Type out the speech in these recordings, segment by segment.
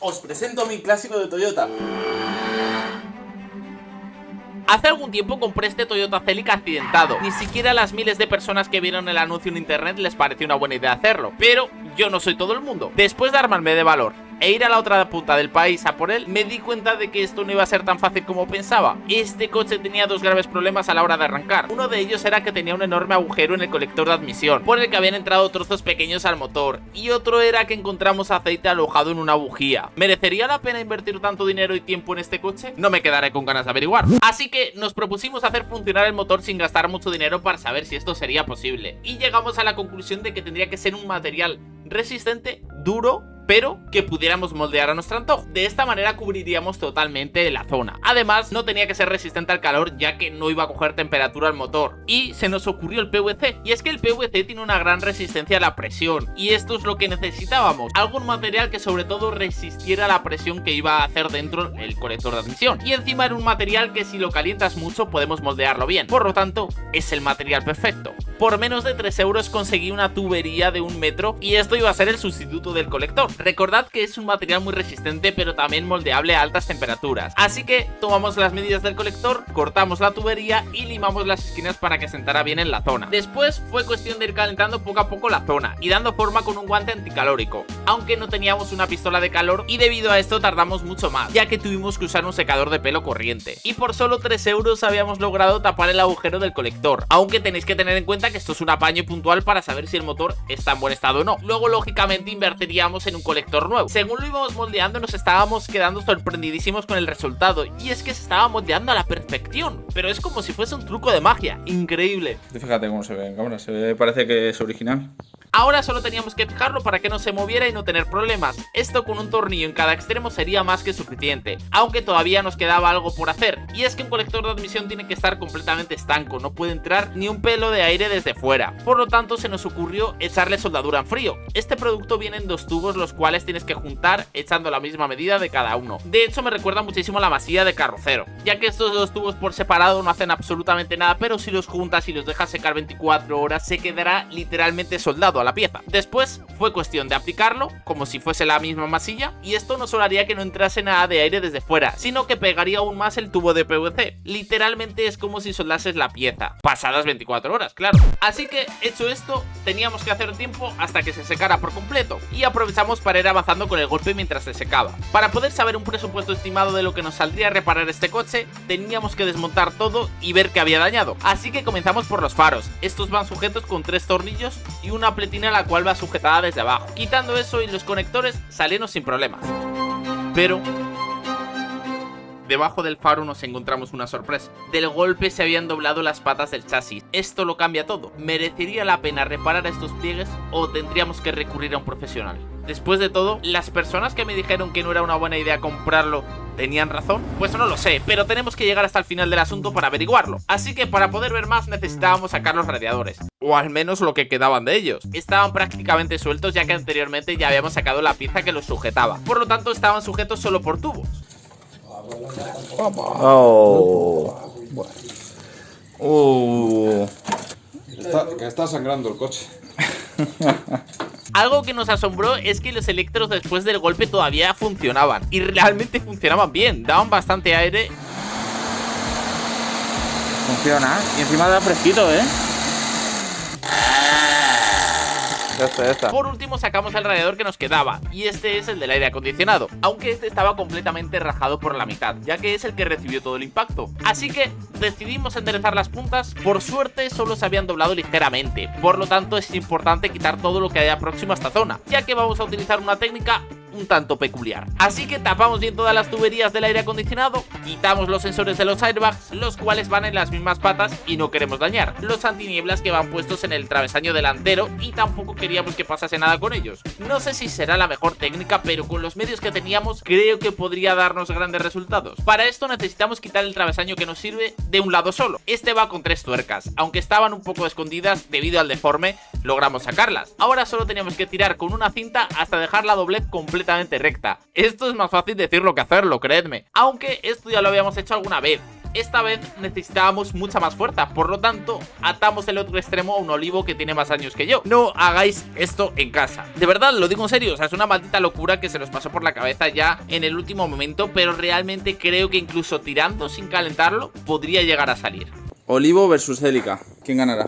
os presento mi clásico de Toyota. Hace algún tiempo compré este Toyota Celica accidentado. Ni siquiera a las miles de personas que vieron el anuncio en internet les pareció una buena idea hacerlo. Pero yo no soy todo el mundo. Después de armarme de valor e ir a la otra punta del país a por él, me di cuenta de que esto no iba a ser tan fácil como pensaba. Este coche tenía dos graves problemas a la hora de arrancar. Uno de ellos era que tenía un enorme agujero en el colector de admisión, por el que habían entrado trozos pequeños al motor, y otro era que encontramos aceite alojado en una bujía. ¿Merecería la pena invertir tanto dinero y tiempo en este coche? No me quedaré con ganas de averiguar. Así que nos propusimos hacer funcionar el motor sin gastar mucho dinero para saber si esto sería posible, y llegamos a la conclusión de que tendría que ser un material resistente, duro, pero que pudiéramos moldear a nuestro antojo. De esta manera cubriríamos totalmente la zona. Además, no tenía que ser resistente al calor, ya que no iba a coger temperatura al motor. Y se nos ocurrió el PVC. Y es que el PVC tiene una gran resistencia a la presión, y esto es lo que necesitábamos. Algún material que sobre todo resistiera la presión que iba a hacer dentro el colector de admisión. Y encima era un material que si lo calientas mucho podemos moldearlo bien. Por lo tanto, es el material perfecto. Por menos de 3 euros conseguí una tubería de 1 metro, y esto iba a ser el sustituto del colector. Recordad que es un material muy resistente, pero también moldeable a altas temperaturas. Así que tomamos las medidas del colector, cortamos la tubería y limamos las esquinas para que sentara bien en la zona. Después fue cuestión de ir calentando poco a poco la zona y dando forma con un guante anticalórico, aunque no teníamos una pistola de calor, y debido a esto tardamos mucho más, ya que tuvimos que usar un secador de pelo corriente. Y por solo 3 euros habíamos logrado tapar el agujero del colector, aunque tenéis que tener en cuenta que esto es un apaño puntual para saber si el motor está en buen estado o no. Luego lógicamente invertiríamos en un colector nuevo. Según lo íbamos moldeando nos estábamos quedando sorprendidísimos con el resultado, y es que se estaba moldeando a la perfección, pero es como si fuese un truco de magia, increíble. Fíjate cómo se ve en cámara, parece que es original. Ahora solo teníamos que fijarlo para que no se moviera y no tener problemas. Esto con un tornillo en cada extremo sería más que suficiente, aunque todavía nos quedaba algo por hacer, y es que un colector de admisión tiene que estar completamente estanco, no puede entrar ni un pelo de aire desde fuera. Por lo tanto se nos ocurrió echarle soldadura en frío. Este producto viene en 2 tubos, los cuales tienes que juntar echando la misma medida de cada uno. De hecho me recuerda muchísimo a la masilla de carrocero, ya que estos 2 tubos por separado no hacen absolutamente nada, pero si los juntas y los dejas secar 24 horas se quedará literalmente soldado a la pieza. Después fue cuestión de aplicarlo como si fuese la misma masilla, y esto no solo haría que no entrase nada de aire desde fuera, sino que pegaría aún más el tubo de PVC. Literalmente es como si soldases la pieza, pasadas 24 horas, claro. Así que hecho esto, teníamos que hacer tiempo hasta que se secara por completo, y aprovechamos para ir avanzando con el golpe mientras se secaba. Para poder saber un presupuesto estimado de lo que nos saldría reparar este coche, teníamos que desmontar todo y ver qué había dañado. Así que comenzamos por los faros. Estos van sujetos con 3 tornillos y una pletina la cual va sujetada desde abajo. Quitando eso y los conectores salieron sin problemas. Pero debajo del faro nos encontramos una sorpresa. Del golpe se habían doblado las patas del chasis. Esto lo cambia todo. ¿Merecería la pena reparar estos pliegues o tendríamos que recurrir a un profesional? Después de todo, ¿las personas que me dijeron que no era una buena idea comprarlo tenían razón? Pues no lo sé, pero tenemos que llegar hasta el final del asunto para averiguarlo. Así que para poder ver más necesitábamos sacar los radiadores, o al menos lo que quedaban de ellos. Estaban prácticamente sueltos, ya que anteriormente ya habíamos sacado la pieza que los sujetaba. Por lo tanto estaban sujetos solo por tubos. Está sangrando el coche. Algo que nos asombró es que los electros después del golpe todavía funcionaban, y realmente funcionaban bien, daban bastante aire. Funciona, y encima da fresquito, Ya está. Por último sacamos el radiador que nos quedaba, y este es el del aire acondicionado, aunque este estaba completamente rajado por la mitad, ya que es el que recibió todo el impacto. Así que decidimos enderezar las puntas. Por suerte solo se habían doblado ligeramente, por lo tanto es importante quitar todo lo que haya próximo a esta zona, ya que vamos a utilizar una técnica un tanto peculiar. Así que tapamos bien todas las tuberías del aire acondicionado, quitamos los sensores de los airbags, los cuales van en las mismas patas y no queremos dañar, los antinieblas que van puestos en el travesaño delantero, y tampoco queríamos que pasase nada con ellos. No sé si será la mejor técnica, pero con los medios que teníamos creo que podría darnos grandes resultados. Para esto necesitamos quitar el travesaño que nos sirve de un lado solo. Este va con 3 tuercas, aunque estaban un poco escondidas debido al deforme, logramos sacarlas. Ahora solo teníamos que tirar con una cinta hasta dejar la doblez completamente recta. Esto es más fácil decirlo que hacerlo, creedme, aunque esto ya lo habíamos hecho alguna vez. esta vez necesitábamos mucha más fuerza. Por lo tanto, atamos el otro extremo a un olivo que tiene más años que yo. No hagáis esto en casa. De verdad, lo digo en serio, o sea, es una maldita locura que se nos pasó por la cabeza ya en el último momento, pero realmente creo que incluso tirando sin calentarlo podría llegar a salir. Olivo versus Celica. ¿Quién ganará?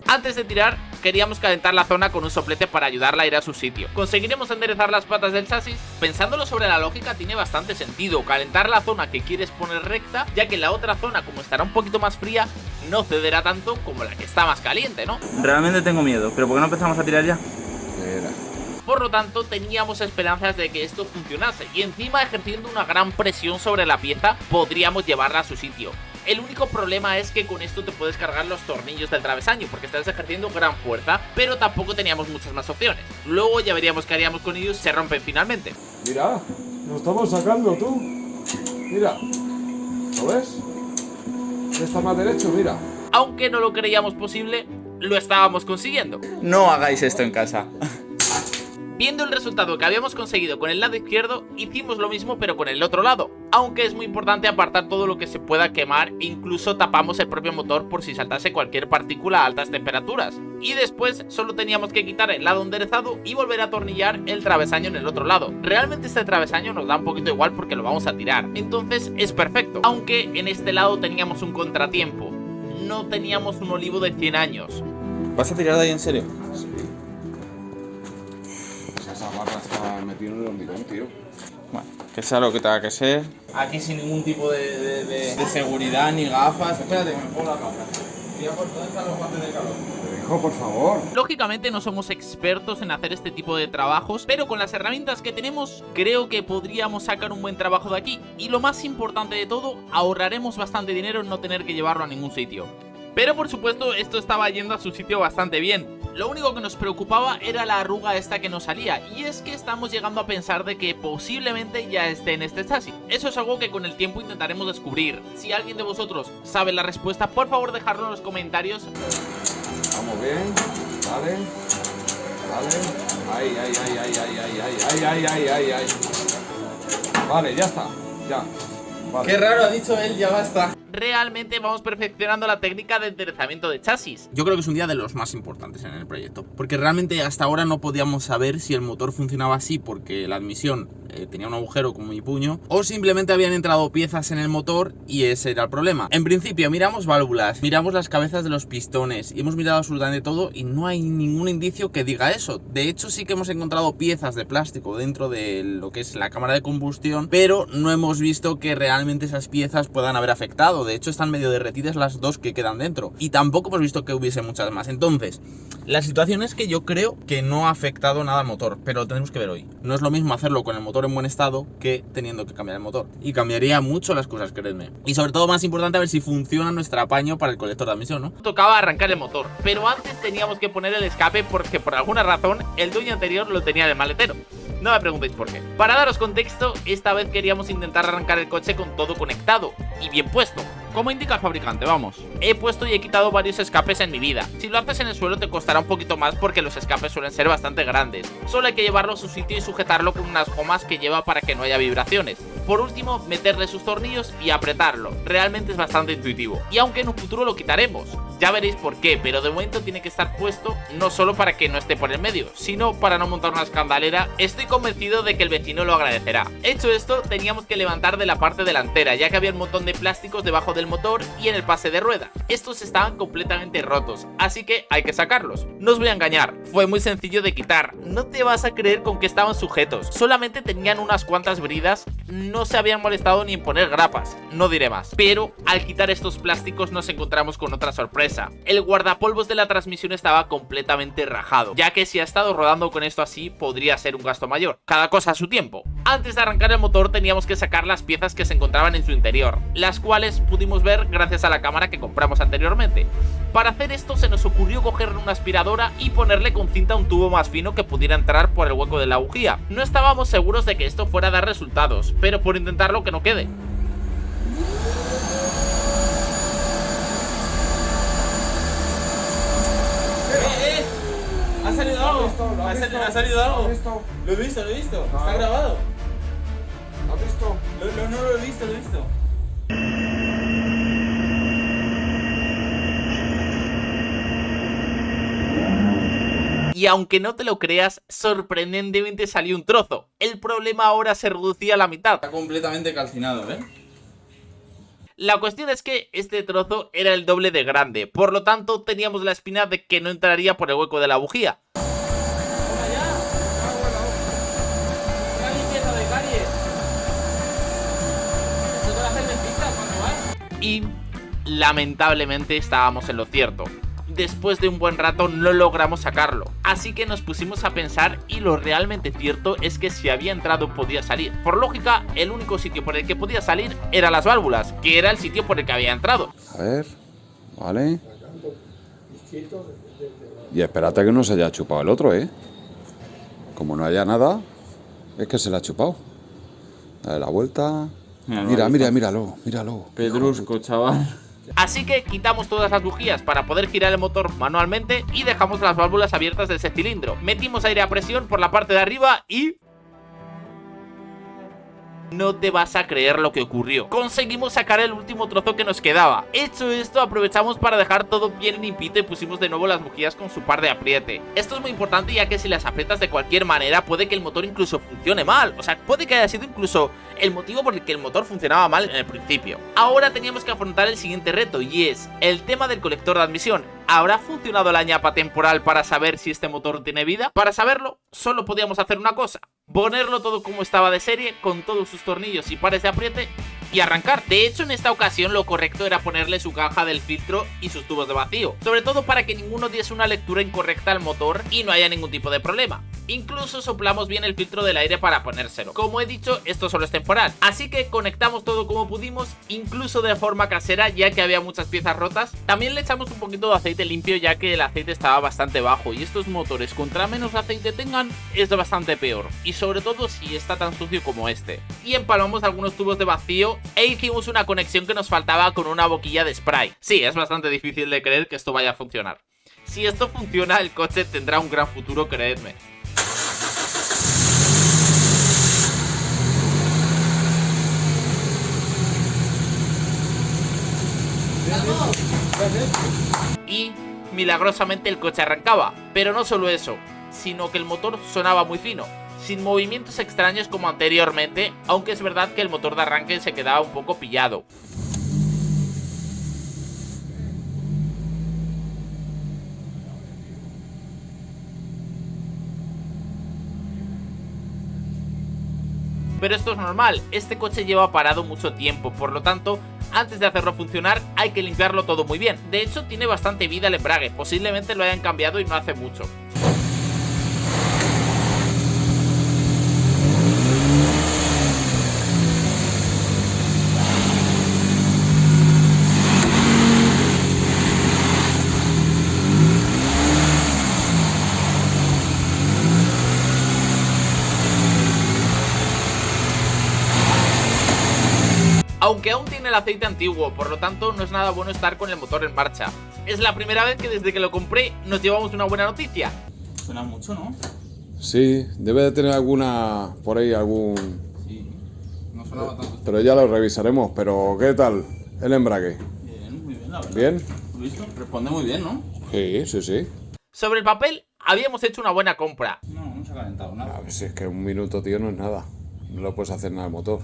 Antes de tirar, queríamos calentar la zona con un soplete para ayudarla a ir a su sitio. ¿Conseguiremos enderezar las patas del chasis? Pensándolo sobre la lógica, tiene bastante sentido calentar la zona que quieres poner recta, ya que la otra zona, como estará un poquito más fría, no cederá tanto como la que está más caliente, ¿no? Realmente tengo miedo, pero ¿por qué no empezamos a tirar ya? Por lo tanto, teníamos esperanzas de que esto funcionase, y encima ejerciendo una gran presión sobre la pieza, podríamos llevarla a su sitio. El único problema es que con esto te puedes cargar los tornillos del travesaño, porque estás ejerciendo gran fuerza, pero tampoco teníamos muchas más opciones. Luego ya veríamos qué haríamos con ellos si se rompen finalmente. Mira, lo estamos sacando tú. Mira, ¿lo ves? Está más derecho, mira. Aunque no lo creíamos posible, lo estábamos consiguiendo. No hagáis esto en casa. Viendo el resultado que habíamos conseguido con el lado izquierdo, hicimos lo mismo pero con el otro lado. Aunque es muy importante apartar todo lo que se pueda quemar, incluso tapamos el propio motor por si saltase cualquier partícula a altas temperaturas. Y después solo teníamos que quitar el lado enderezado y volver a atornillar el travesaño en el otro lado. Realmente este travesaño nos da un poquito igual porque lo vamos a tirar, entonces es perfecto. Aunque en este lado teníamos un contratiempo, no teníamos un olivo de 100 años. ¿Vas a tirar de ahí en serio? Sí. Esa barra está metida en el hormigón, tío. Bueno, que sea lo que tenga que ser. Aquí sin ningún tipo de seguridad ni gafas. Espérate, que me pongo la cámara. ¿Dónde están los guantes de calor? Pero hijo, por favor. Lógicamente no somos expertos en hacer este tipo de trabajos, pero con las herramientas que tenemos, creo que podríamos sacar un buen trabajo de aquí. Y lo más importante de todo, ahorraremos bastante dinero en no tener que llevarlo a ningún sitio. Pero por supuesto esto estaba yendo a su sitio bastante bien. Lo único que nos preocupaba era la arruga esta que nos salía, y es que estamos llegando a pensar de que posiblemente ya esté en este chasis. Eso es algo que con el tiempo intentaremos descubrir. Si alguien de vosotros sabe la respuesta, por favor dejadlo en los comentarios. Vamos bien. Vale. Vale. Ay, ay, ay, ay, ay, ay, ay, ay, ay, ay, ay. Vale, ya está. Ya. Vale. Qué raro ha dicho él, ya basta. Realmente vamos perfeccionando la técnica de enderezamiento de chasis. Yo creo que es un día de los más importantes en el proyecto, porque realmente hasta ahora no podíamos saber si el motor funcionaba así porque la admisión tenía un agujero como mi puño, o simplemente habían entrado piezas en el motor y ese era el problema. En principio miramos válvulas, miramos las cabezas de los pistones y hemos mirado absolutamente todo y no hay ningún indicio que diga eso. De hecho sí que hemos encontrado piezas de plástico dentro de lo que es la cámara de combustión, pero no hemos visto que realmente esas piezas puedan haber afectado. De hecho están medio derretidas las dos que quedan dentro y tampoco hemos visto que hubiese muchas más. Entonces la situación es que yo creo que no ha afectado nada al motor, pero lo tenemos que ver hoy. No es lo mismo hacerlo con el motor en buen estado que teniendo que cambiar el motor, y cambiaría mucho las cosas, creedme. Y sobre todo, más importante, a ver si funciona nuestro apaño para el colector de admisión, ¿no? Tocaba arrancar el motor, pero antes teníamos que poner el escape porque por alguna razón el dueño anterior lo tenía en el maletero. No me preguntéis por qué. Para daros contexto, esta vez queríamos intentar arrancar el coche con todo conectado y bien puesto, como indica el fabricante, vamos. He puesto y he quitado varios escapes en mi vida. Si lo haces en el suelo te costará un poquito más porque los escapes suelen ser bastante grandes. Solo hay que llevarlo a su sitio y sujetarlo con unas gomas que lleva para que no haya vibraciones. Por último, meterle sus tornillos y apretarlo. Realmente es bastante intuitivo. Y aunque en un futuro lo quitaremos, ya veréis por qué, pero de momento tiene que estar puesto no solo para que no esté por el medio, sino para no montar una escandalera. Estoy convencido de que el vecino lo agradecerá. Hecho esto, teníamos que levantar de la parte delantera, ya que había un montón de plásticos debajo del motor y en el pase de rueda. Estos estaban completamente rotos, así que hay que sacarlos. No os voy a engañar, fue muy sencillo de quitar. No te vas a creer con que estaban sujetos. Solamente tenían unas cuantas bridas, no se habían molestado ni en poner grapas, no diré más. Pero al quitar estos plásticos nos encontramos con otra sorpresa. El guardapolvos de la transmisión estaba completamente rajado, ya que si ha estado rodando con esto así podría ser un gasto mayor. Cada cosa a su tiempo. Antes de arrancar el motor teníamos que sacar las piezas que se encontraban en su interior, las cuales pudimos ver gracias a la cámara que compramos anteriormente. Para hacer esto se nos ocurrió cogerle una aspiradora y ponerle con cinta un tubo más fino que pudiera entrar por el hueco de la bujía. No estábamos seguros de que esto fuera a dar resultados, pero por intentarlo que no quede. ¿Ha salido algo? ¿Lo has visto? ¿Ha salido algo? ¿Lo has visto? Lo he visto, lo he visto. Ah. Está grabado. ¿Lo has visto? No lo he visto, lo he visto. Y aunque no te lo creas, sorprendentemente salió un trozo. El problema ahora se reducía a la mitad. Está completamente calcinado, ¿eh? La cuestión es que este trozo era el doble de grande, por lo tanto teníamos la espina de que no entraría por el hueco de la bujía. Y lamentablemente estábamos en lo cierto. Después de un buen rato no logramos sacarlo, así que nos pusimos a pensar y lo realmente cierto es que si había entrado podía salir. Por lógica, el único sitio por el que podía salir era las válvulas, que era el sitio por el que había entrado. A ver, vale. Y espérate que no se haya chupado el otro, ¿eh? Como no haya nada, es que se le ha chupado. Dale la vuelta. Míralo. Pedrusco, chaval. Así que quitamos todas las bujías para poder girar el motor manualmente y dejamos las válvulas abiertas de ese cilindro. Metimos aire a presión por la parte de arriba y... no te vas a creer lo que ocurrió. Conseguimos sacar el último trozo que nos quedaba. Hecho esto, aprovechamos para dejar todo bien limpito y pusimos de nuevo las bujías con su par de apriete. Esto es muy importante ya que si las aprietas de cualquier manera puede que el motor incluso funcione mal. O sea, puede que haya sido incluso el motivo por el que el motor funcionaba mal en el principio. Ahora teníamos que afrontar el siguiente reto y es el tema del colector de admisión. ¿Habrá funcionado la ñapa temporal para saber si este motor tiene vida? Para saberlo, solo podíamos hacer una cosa: ponerlo todo como estaba de serie, con todos sus tornillos y pares de apriete, y arrancar. De hecho, en esta ocasión lo correcto era ponerle su caja del filtro y sus tubos de vacío, sobre todo para que ninguno diese una lectura incorrecta al motor y no haya ningún tipo de problema. Incluso soplamos bien el filtro del aire para ponérselo. Como he dicho, esto solo es temporal, así que conectamos todo como pudimos, incluso de forma casera ya que había muchas piezas rotas. También le echamos un poquito de aceite limpio ya que el aceite estaba bastante bajo y estos motores contra menos aceite tengan es bastante peor, y sobre todo si está tan sucio como este. Y empalmamos algunos tubos de vacío e hicimos una conexión que nos faltaba con una boquilla de spray. Sí, es bastante difícil de creer que esto vaya a funcionar. Si esto funciona, el coche tendrá un gran futuro, creedme. Y milagrosamente el coche arrancaba, pero no solo eso, sino que el motor sonaba muy fino, sin movimientos extraños como anteriormente, aunque es verdad que el motor de arranque se quedaba un poco pillado. Pero esto es normal, este coche lleva parado mucho tiempo, por lo tanto, antes de hacerlo funcionar hay que limpiarlo todo muy bien. De hecho, tiene bastante vida el embrague, posiblemente lo hayan cambiado y no hace mucho. Aunque aún tiene el aceite antiguo, por lo tanto no es nada bueno estar con el motor en marcha. Es la primera vez que desde que lo compré nos llevamos una buena noticia. Suena mucho, ¿no? Sí, debe de tener alguna, por ahí algún... Sí, no sonaba tanto. Pero ya lo revisaremos, pero ¿qué tal el embrague? Bien, muy bien, la verdad. ¿Bien? ¿Lo visto? Responde muy bien, ¿no? Sí. Sobre el papel, habíamos hecho una buena compra. No se ha calentado nada. A ver si es que un minuto, tío, no es nada. No lo puedes hacer nada al motor.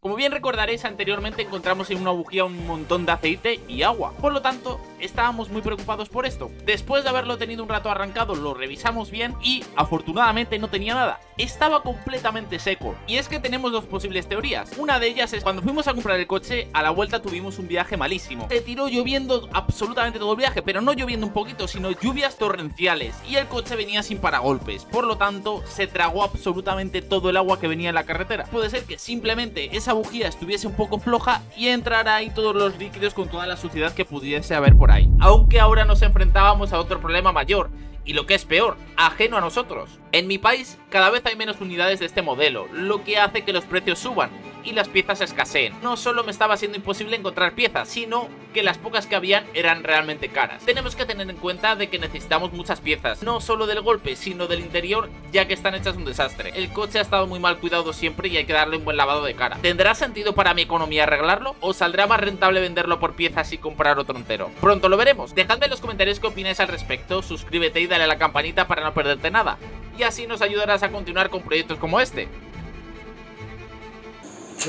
Como bien recordaréis, anteriormente encontramos en una bujía un montón de aceite y agua. Por lo tanto, estábamos muy preocupados por esto. Después de haberlo tenido un rato arrancado, lo revisamos bien y, afortunadamente, no tenía nada. Estaba completamente seco. Y es que tenemos dos posibles teorías. Una de ellas es cuando fuimos a comprar el coche, a la vuelta tuvimos un viaje malísimo. Se tiró lloviendo absolutamente todo el viaje, pero no lloviendo un poquito, sino lluvias torrenciales. Y el coche venía sin paragolpes. Por lo tanto, se tragó absolutamente todo el agua que venía en la carretera. Puede ser que simplemente esa bujía estuviese un poco floja y entrara ahí todos los líquidos con toda la suciedad que pudiese haber por ahí. Aunque ahora nos enfrentábamos a otro problema mayor, y lo que es peor, ajeno a nosotros. En mi país cada vez hay menos unidades de este modelo, lo que hace que los precios suban y las piezas escaseen. No solo me estaba siendo imposible encontrar piezas, sino que las pocas que habían eran realmente caras. Tenemos que tener en cuenta de que necesitamos muchas piezas, no solo del golpe, sino del interior, ya que están hechas un desastre. El coche ha estado muy mal cuidado siempre y hay que darle un buen lavado de cara. ¿Tendrá sentido para mi economía arreglarlo? ¿O saldrá más rentable venderlo por piezas y comprar otro entero? Pronto lo veremos. Dejadme en los comentarios qué opináis al respecto, suscríbete y dale a la campanita para no perderte nada. Y así nos ayudarás a continuar con proyectos como este.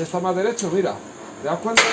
Está más derecho, mira. ¿Te das cuenta?